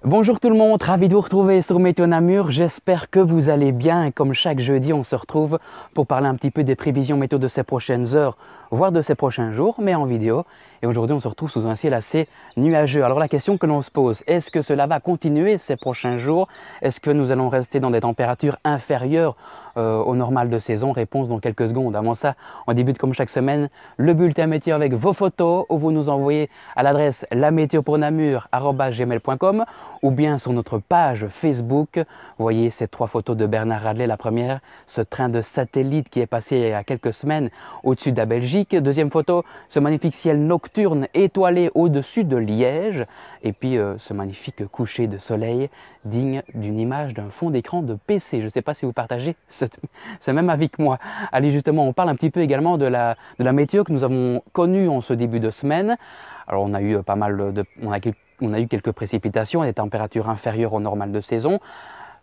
Bonjour tout le monde, ravi de vous retrouver sur Météo Namur. J'espère que vous allez bien et comme chaque jeudi, on se retrouve pour parler un petit peu des prévisions météo de ces prochaines heures, voire de ces prochains jours, mais en vidéo. Et aujourd'hui, on se retrouve sous un ciel assez nuageux. Alors la question que l'on se pose, est-ce que cela va continuer ces prochains jours? Est-ce que nous allons rester dans des températures inférieures au normal de saison? Réponse dans quelques secondes. Avant ça, on débute comme chaque semaine le bulletin météo avec vos photos où vous nous envoyez à l'adresse lamétéopournamur@gmail.com ou bien sur notre page Facebook. Vous voyez ces trois photos de Bernard Radley. La première, ce train de satellite qui est passé il y a quelques semaines au-dessus de la Belgique. Deuxième photo, ce magnifique ciel nocturne étoilé au-dessus de Liège. Et puis ce magnifique coucher de soleil digne d'une image d'un fond d'écran de PC. Je ne sais pas si vous partagez ce même avis que moi. Allez, justement, on parle un petit peu également de la météo que nous avons connue en ce début de semaine. Alors on a eu on a eu quelques précipitations et des températures inférieures au normal de saison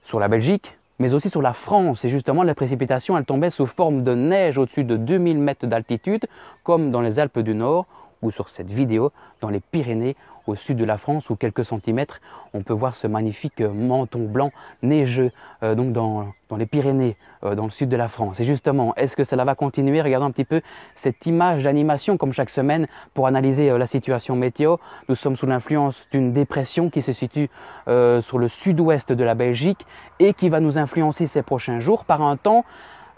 sur la Belgique, mais aussi sur la France. Et justement, les précipitations, elles tombaient sous forme de neige au-dessus de 2000 mètres d'altitude, comme dans les Alpes du Nord, ou sur cette vidéo, dans les Pyrénées, au sud de la France, où quelques centimètres, on peut voir ce magnifique manteau blanc neigeux, donc dans les Pyrénées, dans le sud de la France. Et justement, est-ce que cela va continuer? Regardons un petit peu cette image d'animation, comme chaque semaine, pour analyser la situation météo. Nous sommes sous l'influence d'une dépression qui se situe sur le sud-ouest de la Belgique et qui va nous influencer ces prochains jours par un temps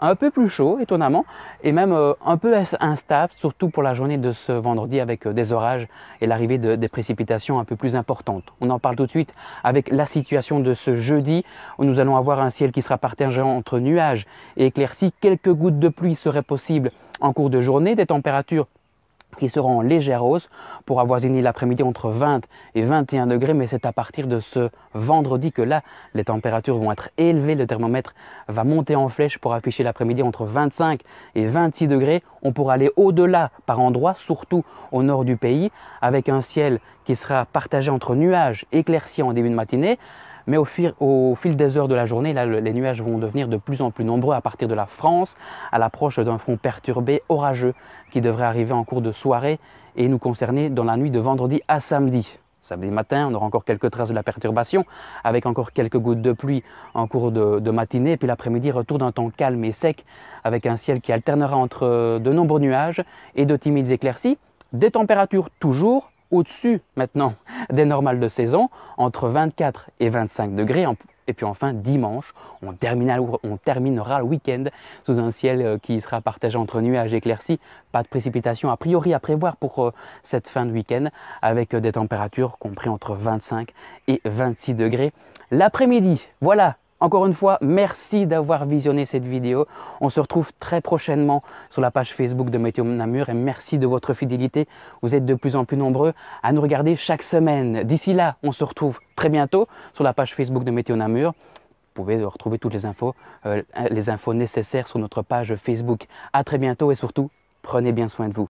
un peu plus chaud, étonnamment, et même un peu instable, surtout pour la journée de ce vendredi avec des orages et l'arrivée des précipitations un peu plus importantes. On en parle tout de suite avec la situation de ce jeudi, où nous allons avoir un ciel qui sera partagé entre nuages et éclaircies. Quelques gouttes de pluie seraient possibles en cours de journée, des températures qui seront en légère hausse pour avoisiner l'après-midi entre 20 et 21 degrés, mais c'est à partir de ce vendredi que là, les températures vont être élevées, le thermomètre va monter en flèche pour afficher l'après-midi entre 25 et 26 degrés. On pourra aller au-delà par endroits, surtout au nord du pays, avec un ciel qui sera partagé entre nuages éclaircis en début de matinée. Mais au fil des heures de la journée, là, les nuages vont devenir de plus en plus nombreux à partir de la France, à l'approche d'un front perturbé orageux qui devrait arriver en cours de soirée et nous concerner dans la nuit de vendredi à samedi. Samedi matin, on aura encore quelques traces de la perturbation, avec encore quelques gouttes de pluie en cours de matinée. Et puis l'après-midi, retour d'un temps calme et sec, avec un ciel qui alternera entre de nombreux nuages et de timides éclaircies. Des températures toujours au-dessus maintenant des normales de saison, entre 24 et 25 degrés. Et puis enfin, dimanche, on terminera le week-end sous un ciel qui sera partagé entre nuages et éclaircies. Pas de précipitations a priori à prévoir pour cette fin de week-end, avec des températures comprises entre 25 et 26 degrés l'après-midi. Voilà. Encore une fois, merci d'avoir visionné cette vidéo. On se retrouve très prochainement sur la page Facebook de Météo Namur et merci de votre fidélité. Vous êtes de plus en plus nombreux à nous regarder chaque semaine. D'ici là, on se retrouve très bientôt sur la page Facebook de Météo Namur. Vous pouvez retrouver toutes les infos nécessaires sur notre page Facebook. À très bientôt et surtout, prenez bien soin de vous.